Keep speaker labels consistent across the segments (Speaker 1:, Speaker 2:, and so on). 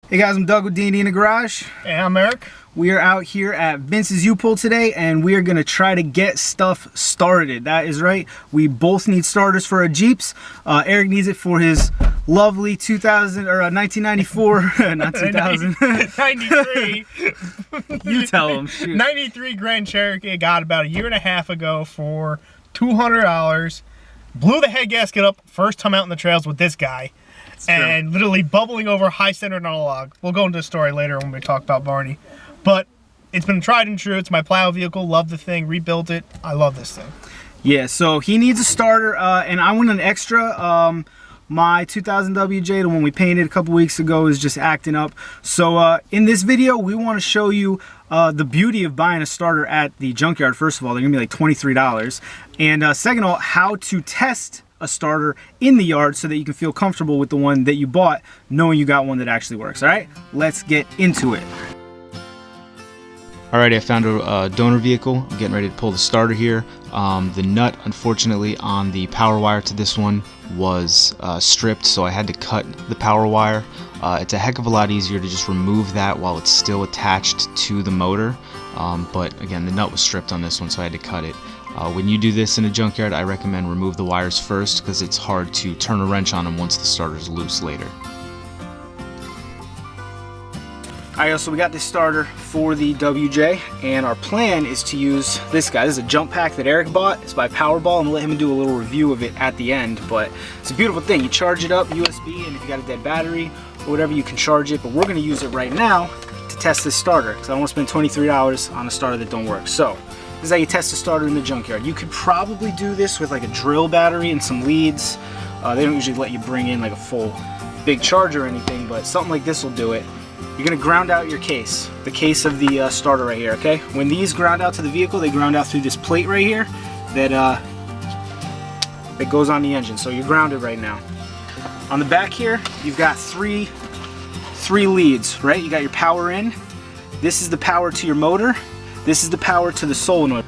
Speaker 1: Hey guys, I'm Doug with D&E in the Garage.
Speaker 2: Hey, I'm Eric.
Speaker 1: We are out here at Vince's U-Pull today, and we are going to try to get stuff started. That is right. We both need starters for our Jeeps. Eric needs it for his lovely 1994, not 2000.
Speaker 2: 93.
Speaker 1: You tell him. Shoot.
Speaker 2: 93 Grand Cherokee I got about a year and a half ago for $200. Blew the head gasket up first time out in the trails with this guy. And literally bubbling over high centered on a log. We'll go into the story later when we talk about Barney. But it's been tried and true. It's my plow vehicle. Love the thing. Rebuilt it. I love this thing.
Speaker 1: Yeah, so he needs a starter, and I went an extra. My 2000 WJ, the one we painted a couple weeks ago, is just acting up. So in this video, we want to show you the beauty of buying a starter at the Junkyard. First of all, they're going to be like $23. And second of all, how to test a starter in the yard so that you can feel comfortable with the one that you bought, knowing you got one that actually works. All right, let's get into it. Alrighty, I found a donor vehicle. I'm getting ready to pull the starter here. The nut, unfortunately, on the power wire to this one was stripped, so I had to cut the power wire. It's a heck of a lot easier to just remove that while it's still attached to the motor. But again, the nut was stripped on this one, so I had to cut it. When you do this in a junkyard, I recommend remove the wires first because it's hard to turn a wrench on them once the starter's loose later. Alright, so we got this starter for the WJ, and our plan is to use this guy. This is a jump pack that Eric bought. It's by PowerAll. I'm going to let him do a little review of it at the end, but it's a beautiful thing. You charge it up USB, and if you got a dead battery or whatever, you can charge it, but we're going to use it right now to test this starter because I don't want to spend $23 on a starter that don't work. So this is how you test a starter in the junkyard. You could probably do this with like a drill battery and some leads. They don't usually let you bring in like a full big charger or anything, but something like this will do it. You're going to ground out your case, the case of the starter right here, okay? When these ground out to the vehicle, they ground out through this plate right here that goes on the engine. So you're grounded right now. On the back here, you've got three leads, right? You got your power in. This is the power to your motor. This is the power to the solenoid.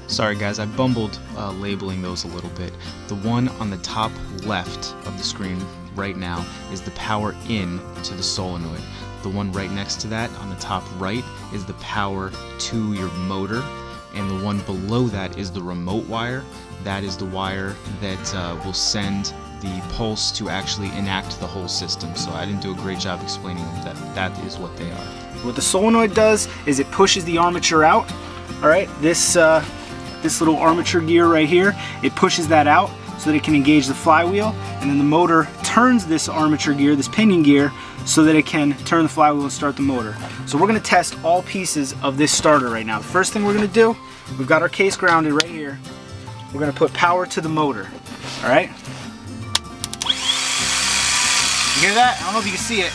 Speaker 1: Sorry guys, I bumbled labeling those a little bit. The one on the top left of the screen right now is the power in to the solenoid. The one right next to that on the top right is the power to your motor, and the one below that is the remote wire. That is the wire that will send the pulse to actually enact the whole system. So I didn't do a great job explaining that that is what they are. What the solenoid does is it pushes the armature out. All right, this little armature gear right here, it pushes that out so that it can engage the flywheel, and then the motor turns this armature gear, this pinion gear, so that it can turn the flywheel and start the motor. So we're going to test all pieces of this starter right now. The first thing we're going to do, we've got our case grounded right here. We're going to put power to the motor. All right. You hear that? I don't know if you can see it.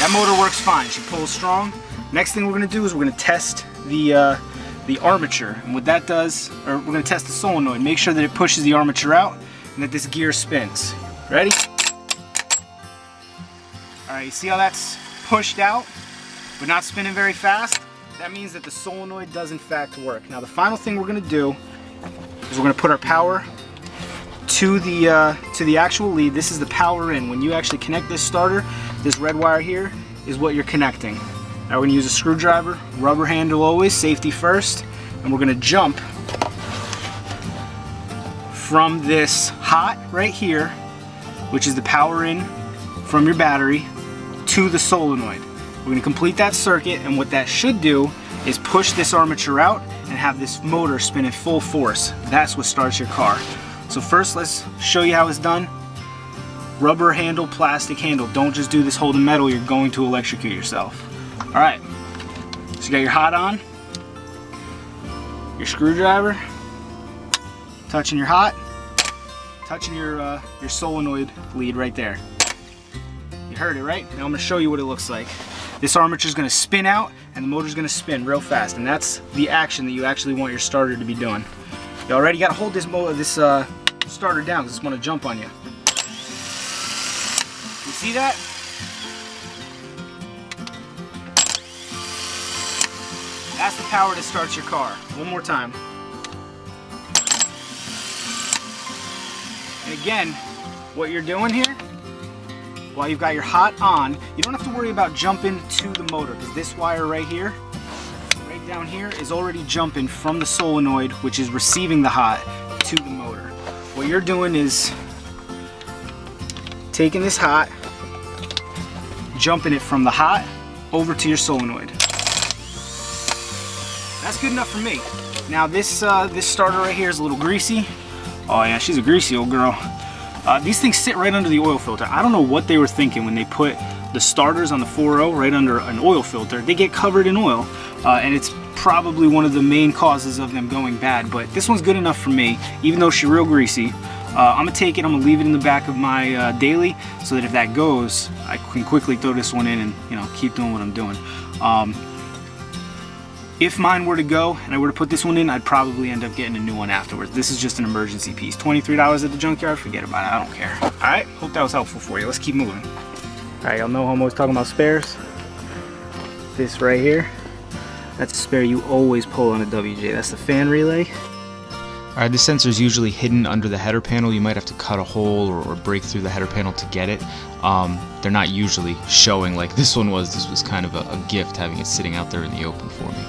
Speaker 1: That motor works fine. She pulls strong. Next thing we're going to do is we're going to test the armature, and what that does, or we're going to test the solenoid. Make sure that it pushes the armature out and that this gear spins. Ready? Alright, you see how that's pushed out but not spinning very fast? That means that the solenoid does in fact work. Now the final thing we're going to do is we're going to put our power to the actual lead. This is the power in. When you actually connect this starter, this red wire here is what you're connecting. Now we're going to use a screwdriver, rubber handle always, safety first, and we're going to jump from this hot right here, which is the power in from your battery, to the solenoid. We're going to complete that circuit, and what that should do is push this armature out and have this motor spin at full force. That's what starts your car. So first, let's show you how it's done. Rubber handle, plastic handle. Don't just do this holding metal, you're going to electrocute yourself. Alright, so you got your hot on, your screwdriver, touching your hot, touching your solenoid lead right there. You heard it, right? Now I'm going to show you what it looks like. This armature is going to spin out and the motor is going to spin real fast, and that's the action that you actually want your starter to be doing. You already got to hold this starter down because it's going to jump on you. You see that? That's the power that starts your car. One more time. And again, what you're doing here, while you've got your hot on, you don't have to worry about jumping to the motor, because this wire right here, right down here, is already jumping from the solenoid, which is receiving the hot, to the motor. What you're doing is taking this hot, jumping it from the hot over to your solenoid. That's good enough for me. Now this this starter right here is a little greasy. Oh yeah, she's a greasy old girl. These things sit right under the oil filter. I don't know what they were thinking when they put the starters on the 4.0 right under an oil filter. They get covered in oil, and it's probably one of the main causes of them going bad, but this one's good enough for me, even though she's real greasy. I'm gonna take it, I'm gonna leave it in the back of my daily, so that if that goes, I can quickly throw this one in and, you know, keep doing what I'm doing. If mine were to go and I were to put this one in, I'd probably end up getting a new one afterwards. This is just an emergency piece. $23 at the junkyard, forget about it, I don't care. All right, hope that was helpful for you. Let's keep moving. All right, y'all know how I'm always talking about spares. This right here, that's a spare you always pull on a WJ. That's the fan relay.
Speaker 3: All right, this sensor is usually hidden under the header panel. You might have to cut a hole or break through the header panel to get it. They're not usually showing like this one was. This was kind of a gift having it sitting out there in the open for me.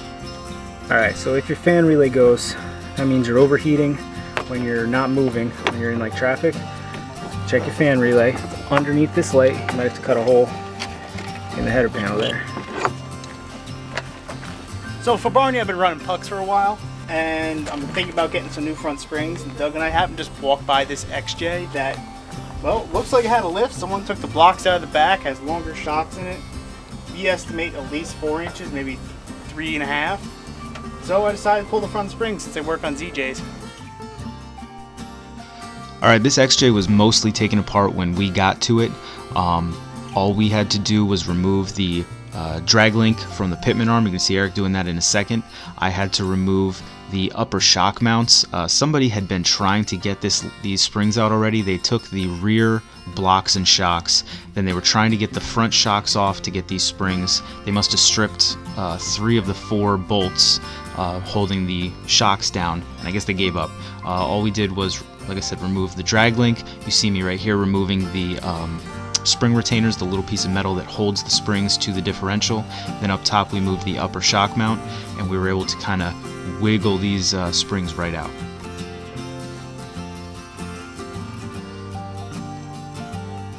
Speaker 1: All right, so if your fan relay goes, that means you're overheating when you're not moving, when you're in like traffic. Check your fan relay. Underneath this light, you might have to cut a hole in the header panel there.
Speaker 2: So for Barney, I've been running pucks for a while, and I'm thinking about getting some new front springs. And Doug and I happened to just walk by this XJ that, well, looks like it had a lift. Someone took the blocks out of the back, has longer shocks in it. We estimate at least 4 inches, maybe 3.5. So I decided to pull the front springs since I work on ZJs.
Speaker 3: Alright, this XJ was mostly taken apart when we got to it. All we had to do was remove the drag link from the pitman arm. You can see Eric doing that in a second. I had to remove the upper shock mounts. Somebody had been trying to get these springs out already. They took the rear blocks and shocks, then they were trying to get the front shocks off to get these springs. They must have stripped 3 of the 4 bolts holding the shocks down, and I guess they gave up. All we did was, like I said, remove the drag link. You see me right here removing the spring retainers, the little piece of metal that holds the springs to the differential. Then up top we moved the upper shock mount, and we were able to kind of wiggle these springs right out.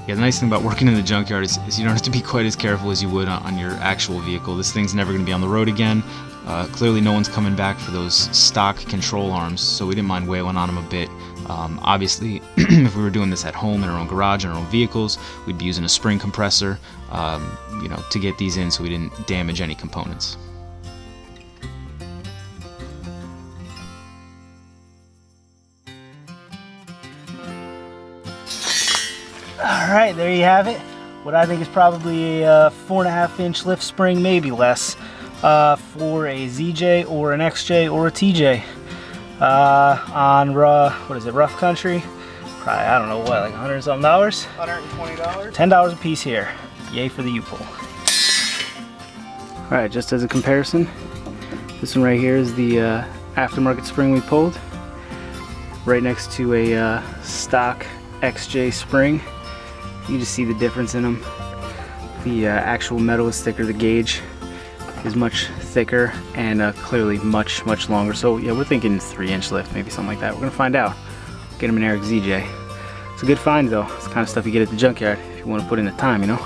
Speaker 3: Yeah, the nice thing about working in the junkyard is you don't have to be quite as careful as you would on your actual vehicle. This thing's never going to be on the road again. Clearly no one's coming back for those stock control arms, so we didn't mind wailing on them a bit. Obviously, if we were doing this at home in our own garage, in our own vehicles, we'd be using a spring compressor, you know, to get these in so we didn't damage any components.
Speaker 1: All right, there you have it. What I think is probably a 4.5-inch lift spring, maybe less, for a ZJ or an XJ or a TJ. On what is it, rough country? Probably, I don't know what, like $100 something.
Speaker 2: $120.
Speaker 1: $10 a piece here. Yay for the U-pull. All right, just as a comparison, this one right here is the aftermarket spring we pulled, right next to a stock XJ spring. You just see the difference in them. The actual metal is thicker, the gauge is much thicker, and clearly much longer. So yeah, we're thinking 3-inch lift, maybe something like that. We're gonna find out. Get him an Eric ZJ. It's a good find though. It's the kind of stuff you get at the junkyard if you want to put in the time, you know.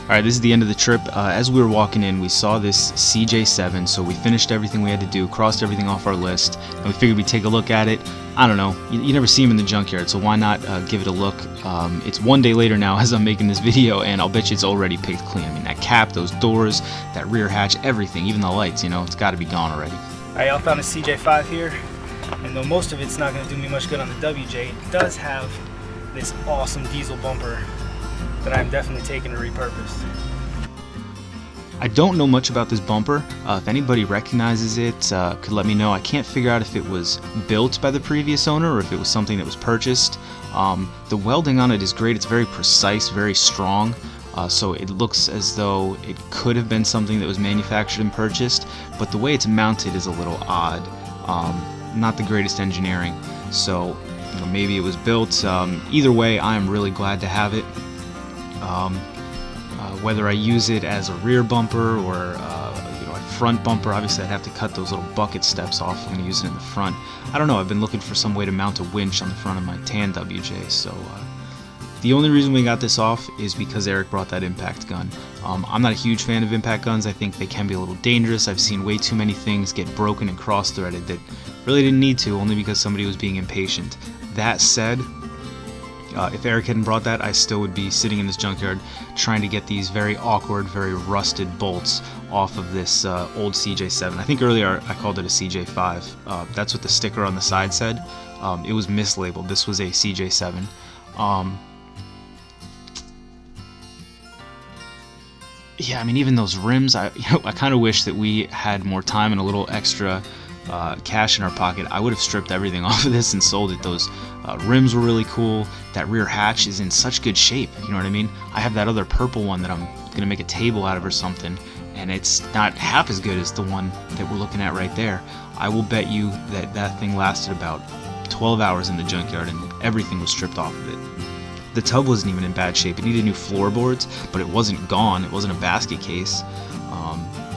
Speaker 3: Alright, this is the end of the trip. As we were walking in, we saw this CJ7, so we finished everything we had to do, crossed everything off our list, and we figured we'd take a look at it. I don't know, you never see them in the junkyard, so why not give it a look? It's one day later now as I'm making this video, and I'll bet you it's already picked clean. I mean, that cap, those doors, that rear hatch, everything, even the lights, you know, it's got to be gone already.
Speaker 1: Alright, I found a CJ5 here, and though most of it's not going to do me much good on the WJ, it does have this awesome diesel bumper that I'm definitely taking to repurpose.
Speaker 3: I don't know much about this bumper. If anybody recognizes it, could let me know. I can't figure out if it was built by the previous owner or if it was something that was purchased. The welding on it is great. It's very precise, very strong. So it looks as though it could have been something that was manufactured and purchased, but the way it's mounted is a little odd. Not the greatest engineering. So you know, maybe it was built. Either way, I am really glad to have it. Whether I use it as a rear bumper or you know, a front bumper, obviously I'd have to cut those little bucket steps off if I'm going to use it in the front. I don't know, I've been looking for some way to mount a winch on the front of my tan WJ, so the only reason we got this off is because Eric brought that impact gun. I'm not a huge fan of impact guns. I think they can be a little dangerous. I've seen way too many things get broken and cross-threaded that really didn't need to, only because somebody was being impatient. That said, if Eric hadn't brought that, I still would be sitting in this junkyard trying to get these very awkward, very rusted bolts off of this old CJ7. I think earlier I called it a CJ5. That's what the sticker on the side said. It was mislabeled. This was a CJ7. Yeah, I mean, even those rims, I kind of wish that we had more time and a little extra cash in our pocket. I would have stripped everything off of this and sold it. Those rims were really cool. That rear hatch is in such good shape, you know what I mean? I have that other purple one that I'm going to make a table out of or something, and it's not half as good as the one that we're looking at right there. I will bet you that that thing lasted about 12 hours in the junkyard and everything was stripped off of it. The tub wasn't even in bad shape. It needed new floorboards, but it wasn't gone. It wasn't a basket case.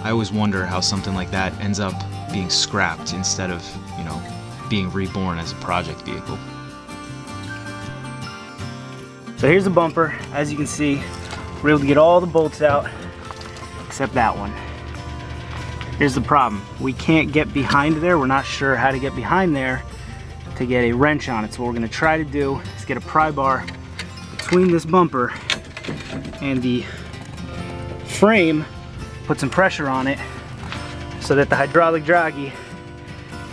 Speaker 3: I always wonder how something like that ends up being scrapped instead of, you know, being reborn as a project vehicle.
Speaker 1: So here's the bumper. As you can see, we're able to get all the bolts out except that one. Here's the problem. We can't get behind there. We're not sure how to get behind there to get a wrench on it. So what we're going to try to do is get a pry bar between this bumper and the frame, put some pressure on it so that the hydraulic draggy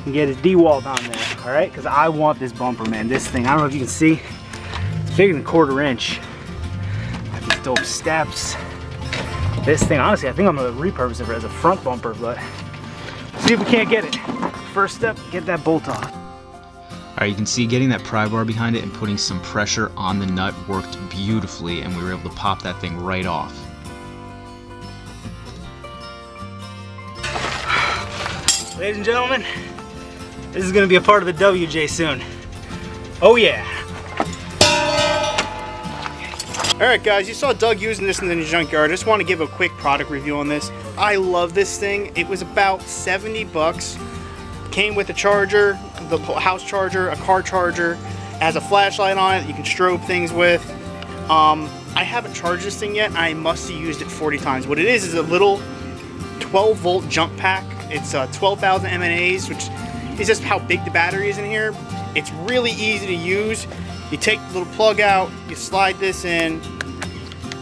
Speaker 1: can get it dewalled on there, all right? Because I want this bumper, man. This thing, I don't know if you can see, it's bigger than 1/4 inch. Got these dope steps. This thing, honestly, I think I'm gonna repurpose it as a front bumper, but see if we can't get it. First step, get that bolt off.
Speaker 3: All right, you can see getting that pry bar behind it and putting some pressure on the nut worked beautifully, and we were able to pop that thing right off.
Speaker 1: Ladies and gentlemen, this is going to be a part of the WJ soon. Oh yeah.
Speaker 2: Alright guys, you saw Doug using this in the junkyard. I just want to give a quick product review on this. I love this thing. It was about 70 bucks. Came with a charger, the house charger, a car charger. It has a flashlight on it that you can strobe things with. I haven't charged this thing yet. I must have used it 40 times. What it is a little 12 volt jump pack. It's 12,000 mAhs, which is just how big the battery is in here. It's really easy to use. You take the little plug out, you slide this in.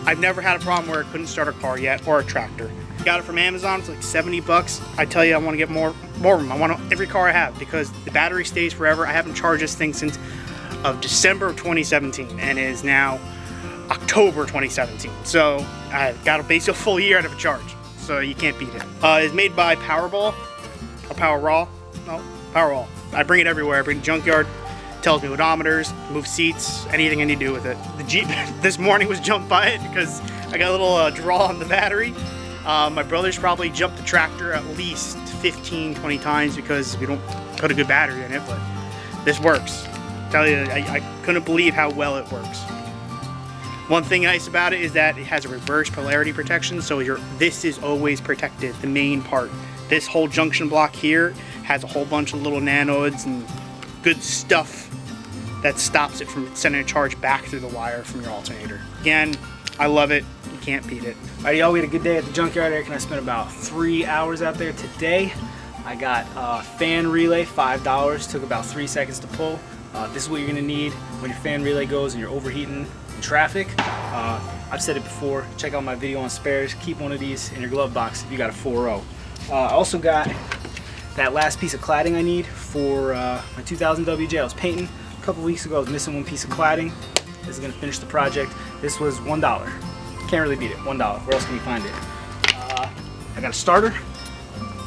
Speaker 2: I've never had a problem where it couldn't start a car yet, or a tractor. Got it from Amazon, it's like 70 bucks. I tell you, I want to get more of them. I want every car I have because the battery stays forever. I haven't charged this thing since of December of 2017, and it is now October 2017. So I've got basically a full year out of a charge. So you can't beat it. It's made by PowerAll, or PowerAll. No, PowerAll. I bring it everywhere. I bring it to Junkyard. Tells me odometers, move seats, anything I need to do with it. The Jeep this morning was jumped by it because I got a little draw on the battery. My brother's probably jumped the tractor at least 15, 20 times because we don't put a good battery in it, but this works. Tell you, I couldn't believe how well it works. One thing nice about it is that it has a reverse polarity protection, so this is always protected, the main part. This whole junction block here has a whole bunch of little nanodes and good stuff that stops it from sending a charge back through the wire from your alternator. Again, I love it. You can't beat it.
Speaker 1: All right, y'all, we had a good day at the junkyard. Eric and I spent about 3 hours out there today. I got a fan relay, $5. Took about 3 seconds to pull. This is what you're gonna need when your fan relay goes and you're overheating in traffic. I've said it before, check out my video on spares. Keep one of these in your glove box if you got a 4.0. I also got that last piece of cladding I need for my 2000 WJ. I was painting a couple weeks ago. I was missing one piece of cladding. This is gonna finish the project. This was $1. Can't really beat it, $1. Where else can you find it? I got a starter,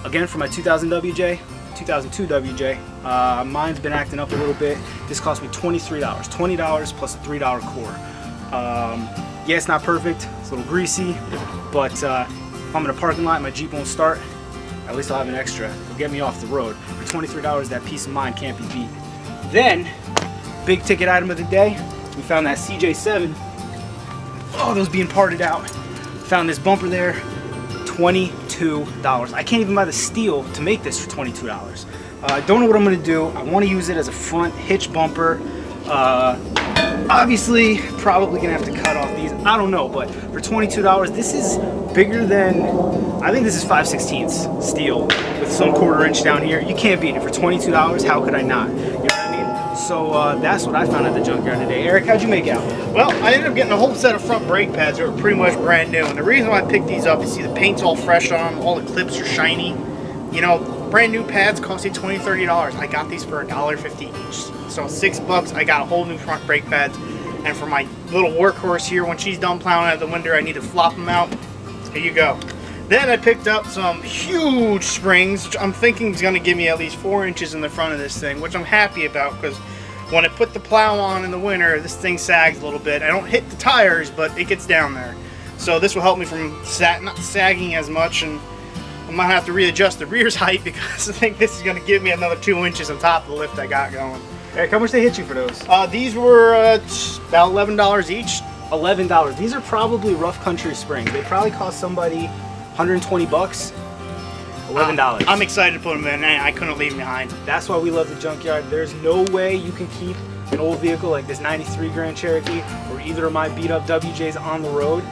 Speaker 1: again for my 2000 WJ, 2002 WJ. Mine's been acting up a little bit. This cost me $23. $20 plus a $3 core. Yeah, it's not perfect. It's a little greasy, but if I'm in a parking lot and my Jeep won't start, at least I'll have an extra. It'll get me off the road. For $23, that peace of mind can't be beat. Then, big ticket item of the day. We found that CJ7. Oh, those being parted out. Found this bumper there, $22. I can't even buy the steel to make this for $22. I don't know what I'm gonna do. I wanna use it as a front hitch bumper. Obviously, probably gonna have to cut off these. I don't know, but for $22, this is bigger than, I think this is 5/16 steel with some 1/4 inch down here. You can't beat it for $22. How could I not? You know what I mean? So that's what I found at the junkyard today. Eric, how'd you make out?
Speaker 2: Well, I ended up getting a whole set of front brake pads that were pretty much brand new. And the reason why I picked these up is, see, the paint's all fresh on them, all the clips are shiny. You know, brand new pads cost you $20, $30. I got these for $1.50 each. So $6, I got a whole new front brake pads. And for my little workhorse here, when she's done plowing out the winter, I need to flop them out. Here you go. Then I picked up some huge springs, which I'm thinking is going to give me at least 4 inches in the front of this thing, which I'm happy about, because when I put the plow on in the winter, this thing sags a little bit. I don't hit the tires, but it gets down there. So this will help me from not sagging as much, and I might have to readjust the rear's height, because I think this is going to give me another 2 inches on top of the lift I got going.
Speaker 1: Eric, how much they hit you for those?
Speaker 2: These were about $11 each.
Speaker 1: $11. These are probably rough country springs. They probably cost somebody 120 bucks. $11.
Speaker 2: I'm excited to put them in. I couldn't leave them behind.
Speaker 1: That's why we love the junkyard. There's no way you can keep an old vehicle like this 93 Grand Cherokee or either of my beat up WJs on the road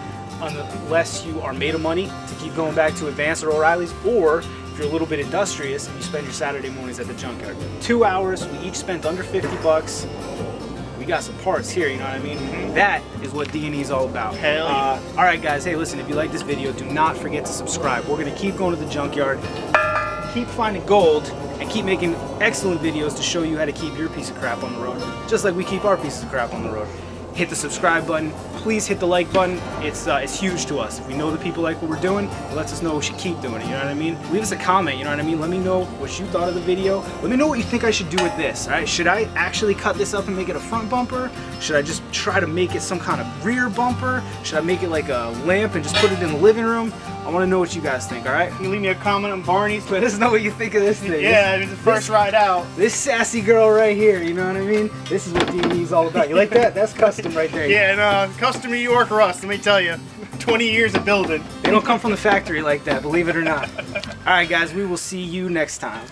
Speaker 1: unless you are made of money to keep going back to Advanced or O'Reilly's, or if you're a little bit industrious and you spend your Saturday mornings at the junkyard. 2 hours, we each spent under 50 bucks. We got some parts here, you know what I mean? Mm-hmm. That is what D&E is all about.
Speaker 2: Hell yeah.
Speaker 1: All right, guys, hey, listen, if you like this video, do not forget to subscribe. We're gonna keep going to the junkyard, keep finding gold, and keep making excellent videos to show you how to keep your piece of crap on the road, just like we keep our pieces of crap on the road. Hit the subscribe button. Please hit the like button. It's huge to us. If we know that people like what we're doing, it lets us know we should keep doing it, you know what I mean? Leave us a comment, you know what I mean? Let me know what you thought of the video. Let me know what you think I should do with this, all right? Should I actually cut this up and make it a front bumper? Should I just try to make it some kind of rear bumper? Should I make it like a lamp and just put it in the living room? I want to know what you guys think, all right?
Speaker 2: You can leave me a comment on Barney's.
Speaker 1: Let us know what you think of this thing.
Speaker 2: Yeah, it's the first ride out.
Speaker 1: This sassy girl right here, you know what I mean? This is what D&E is all about. You like that? That's custom right there.
Speaker 2: Yeah, and custom New York rust, let me tell you. 20 years of building.
Speaker 1: They don't come from the factory like that, believe it or not. All right, guys, we will see you next time.